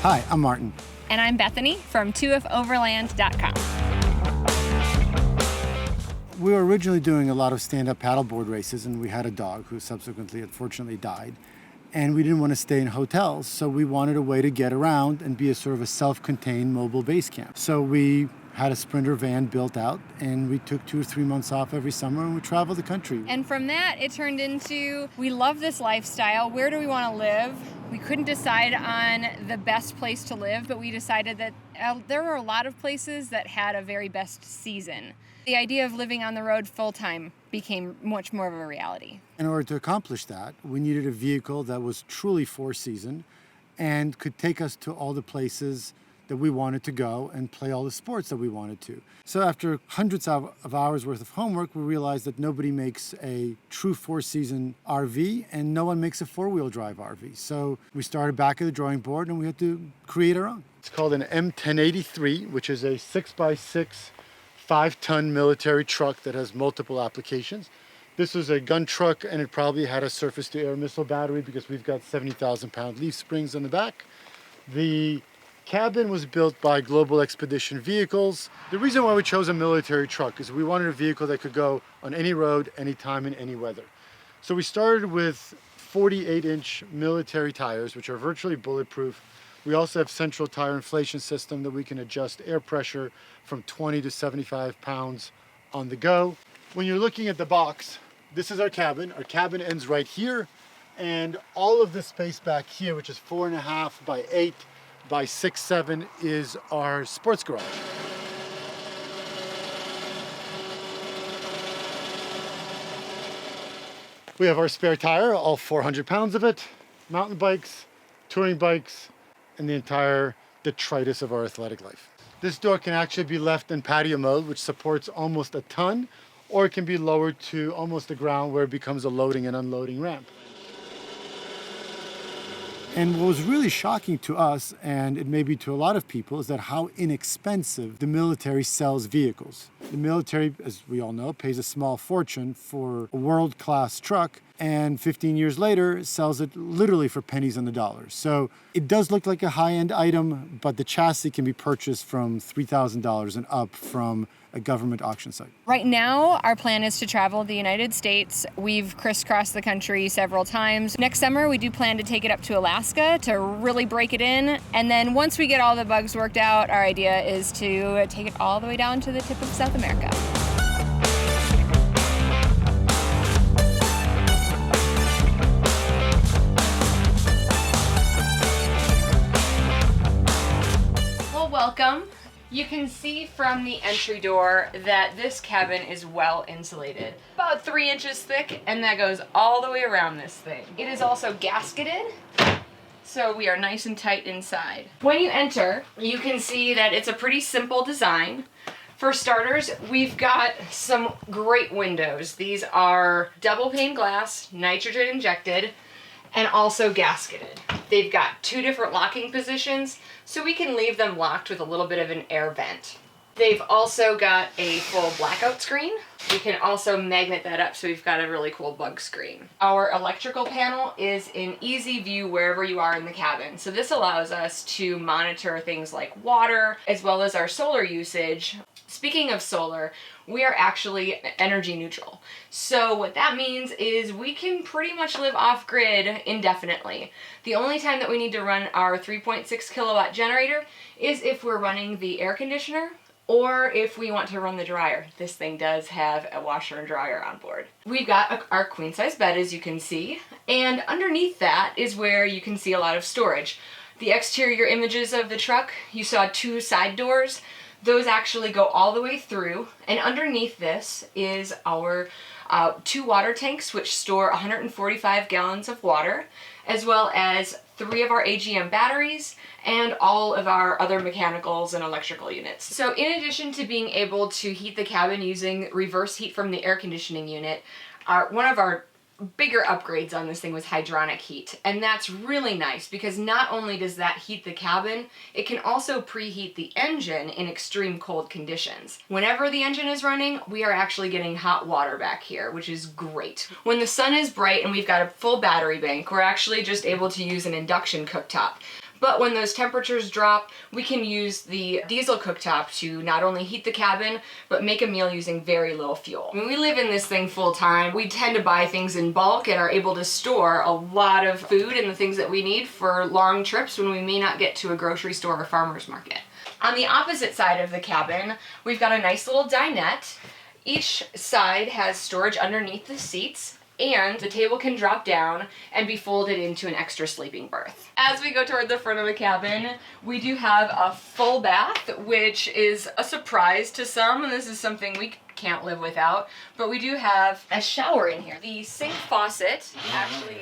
Hi, I'm Martin. And I'm Bethany from 2ifoverland.com. We were originally doing a lot of stand-up paddleboard races, and we had a dog who subsequently, unfortunately, died. And we didn't want to stay in hotels, so we wanted a way to get around and be a sort of a self-contained mobile base camp. So we had a Sprinter van built out, and we took 2 or 3 months off every summer, and we traveled the country. And from that, it turned into, we love this lifestyle. Where do we want to live? We couldn't decide on the best place to live, but we decided that there were a lot of places that had a very best season. The idea of living on the road full-time became much more of a reality. In order to accomplish that, we needed a vehicle that was truly four-season and could take us to all the places that we wanted to go and play all the sports that we wanted to. So after hundreds of hours worth of homework, we realized that nobody makes a true four-season RV and no one makes a four-wheel drive RV. So we started back at the drawing board and we had to create our own. It's called an M1083, which is a 6x6, 5-ton military truck that has multiple applications. This was a gun truck and it probably had a surface-to-air missile battery because we've got 70,000-pound leaf springs on the back. The cabin was built by Global Expedition Vehicles. The reason why we chose a military truck is we wanted a vehicle that could go on any road, anytime, in any weather. So we started with 48-inch military tires, which are virtually bulletproof. We also have central tire inflation system that we can adjust air pressure from 20 to 75 pounds on the go. When you're looking at the box, this is our cabin. Our cabin ends right here, and all of the space back here, which is 4.5 by 8 by 6'7", is our sports garage. We have our spare tire, all 400 pounds of it, mountain bikes, touring bikes, and the entire detritus of our athletic life. This door can actually be left in patio mode, which supports almost a ton, or it can be lowered to almost the ground where it becomes a loading and unloading ramp. And what was really shocking to us, and it may be to a lot of people, is that how inexpensive the military sells vehicles. The military, as we all know, pays a small fortune for a world-class truck, and 15 years later sells it literally for pennies on the dollar. So it does look like a high-end item, but the chassis can be purchased from $3,000 and up from a government auction site. Right now, our plan is to travel the United States. We've crisscrossed the country several times. Next summer, we do plan to take it up to Alaska to really break it in. And then once we get all the bugs worked out, our idea is to take it all the way down to the tip of South America. Well, welcome. You can see from the entry door that this cabin is well insulated. About 3 inches thick, and that goes all the way around this thing. It is also gasketed, so we are nice and tight inside. When you enter, you can see that it's a pretty simple design. For starters, we've got some great windows. These are double pane glass, nitrogen injected, and also gasketed. They've got 2 different locking positions, so we can leave them locked with a little bit of an air vent. They've also got a full blackout screen. We can also magnet that up, so we've got a really cool bug screen. Our electrical panel is in easy view wherever you are in the cabin. So this allows us to monitor things like water, as well as our solar usage. Speaking of solar, we are actually energy neutral. So what that means is we can pretty much live off-grid indefinitely. The only time that we need to run our 3.6 kilowatt generator is if we're running the air conditioner or if we want to run the dryer. This thing does have a washer and dryer on board. We've got our queen size bed, as you can see, and underneath that is where you can see a lot of storage. The exterior images of the truck, you saw 2 side doors. Those actually go all the way through, and underneath this is our 2 water tanks, which store 145 gallons of water, as well as 3 of our AGM batteries and all of our other mechanicals and electrical units. So in addition to being able to heat the cabin using reverse heat from the air conditioning unit, one of our bigger upgrades on this thing was hydronic heat, and that's really nice because not only does that heat the cabin, it can also preheat the engine in extreme cold conditions. Whenever the engine is running, we are actually getting hot water back here, which is great. When the sun is bright and we've got a full battery bank, we're actually just able to use an induction cooktop. But when those temperatures drop, we can use the diesel cooktop to not only heat the cabin, but make a meal using very little fuel. When we live in this thing full time, we tend to buy things in bulk and are able to store a lot of food and the things that we need for long trips when we may not get to a grocery store or farmer's market. On the opposite side of the cabin, we've got a nice little dinette. Each side has storage underneath the seats, and the table can drop down and be folded into an extra sleeping berth. As we go toward the front of the cabin, we do have a full bath, which is a surprise to some, and this is something we can't live without, but we do have a shower in here. The sink faucet actually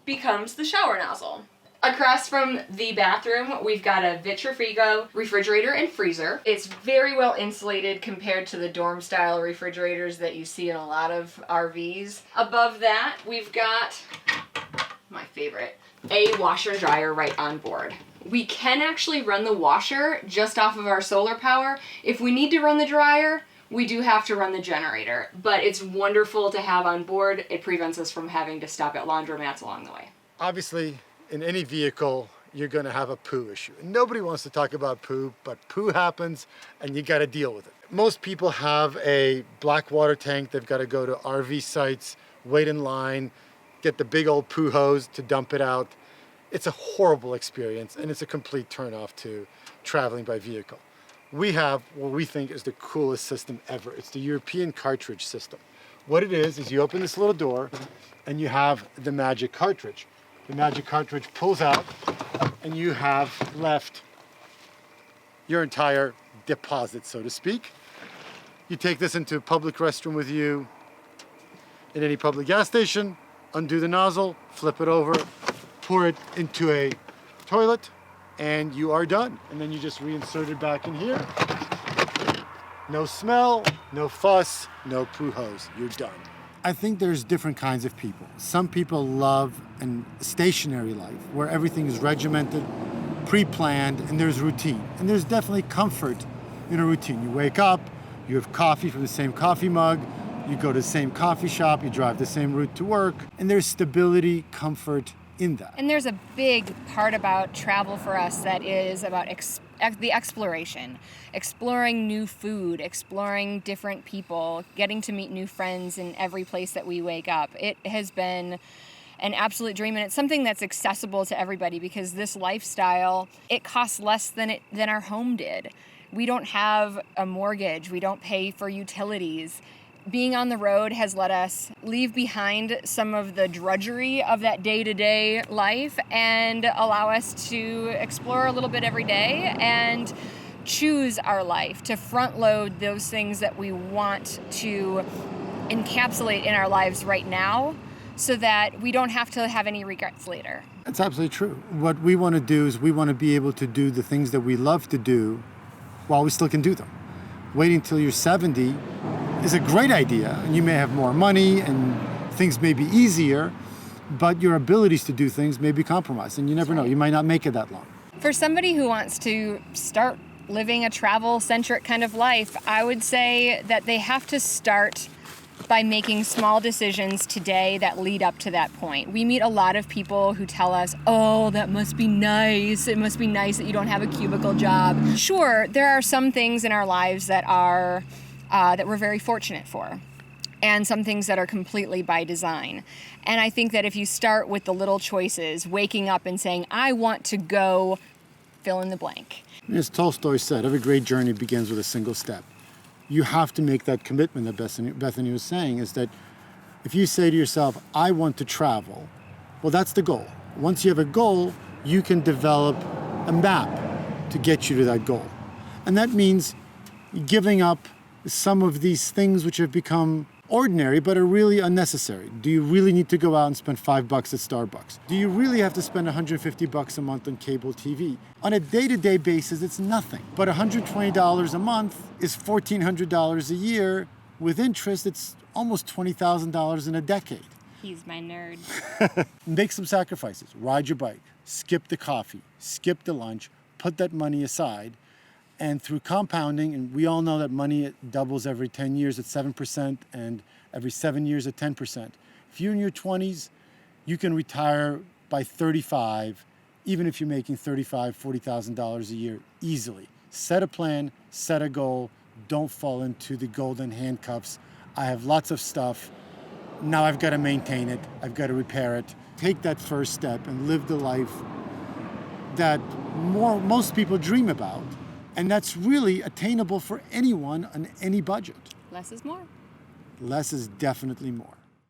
becomes the shower nozzle. Across from the bathroom, we've got a Vitrifrigo refrigerator and freezer. It's very well insulated compared to the dorm style refrigerators that you see in a lot of RVs. Above that, we've got my favorite, a washer and dryer right on board. We can actually run the washer just off of our solar power. If we need to run the dryer, we do have to run the generator, but it's wonderful to have on board. It prevents us from having to stop at laundromats along the way. Obviously, in any vehicle, you're going to have a poo issue. Nobody wants to talk about poo, but poo happens and you got to deal with it. Most people have a black water tank. They've got to go to RV sites, wait in line, get the big old poo hose to dump it out. It's a horrible experience, and it's a complete turnoff to traveling by vehicle. We have what we think is the coolest system ever. It's the European cartridge system. What it is you open this little door and you have the magic cartridge. The magic cartridge pulls out and you have left your entire deposit, so to speak. You take this into a public restroom with you in any public gas station, undo the nozzle, flip it over, pour it into a toilet, and you are done. And then you just reinsert it back in here. No smell, no fuss, no poo hose. You're done. I think there's different kinds of people. Some people love a stationary life where everything is regimented, pre-planned, and there's routine. And there's definitely comfort in a routine. You wake up, you have coffee from the same coffee mug, you go to the same coffee shop, you drive the same route to work, and there's stability, comfort in that. And there's a big part about travel for us that is about the exploration, exploring new food, exploring different people, getting to meet new friends in every place that we wake up. It has been an absolute dream, and it's something that's accessible to everybody because this lifestyle, it costs less than our home did. We don't have a mortgage, we don't pay for utilities. Being on the road has let us leave behind some of the drudgery of that day-to-day life and allow us to explore a little bit every day and choose our life, to front load those things that we want to encapsulate in our lives right now so that we don't have to have any regrets later. That's absolutely true. What we want to do is we want to be able to do the things that we love to do while we still can do them. Waiting till you're 70 is a great idea, and you may have more money and things may be easier, but your abilities to do things may be compromised, and you never know. You might not make it that long. For somebody who wants to start living a travel-centric kind of life, I would say that they have to start by making small decisions today that lead up to that point. We meet a lot of people who tell us, oh, that must be nice. It must be nice that you don't have a cubicle job. Sure, there are some things in our lives that are that we're very fortunate for, and some things that are completely by design. And I think that if you start with the little choices, waking up and saying, I want to go fill in the blank. As Tolstoy said, every great journey begins with a single step. You have to make that commitment that Bethany was saying, is that if you say to yourself, I want to travel, well, that's the goal. Once you have a goal, you can develop a map to get you to that goal. And that means giving up some of these things which have become ordinary but are really unnecessary. Do you really need to go out and spend $5 at Starbucks? Do you really have to spend $150 a month on cable TV? On a day-to-day basis, it's nothing. But $120 a month is $1,400 a year. With interest, it's almost $20,000 in a decade. He's my nerd. Make some sacrifices. Ride your bike. Skip the coffee. Skip the lunch. Put that money aside. And through compounding, and we all know that money doubles every 10 years at 7% and every 7 years at 10%. If you're in your 20s, you can retire by 35 even if you're making $35,000, $40,000 a year, easily. Set a plan, set a goal. Don't fall into the golden handcuffs. I have lots of stuff. Now I've got to maintain it. I've got to repair it. Take that first step and live the life that most people dream about. And that's really attainable for anyone on any budget. Less is more. Less is definitely more.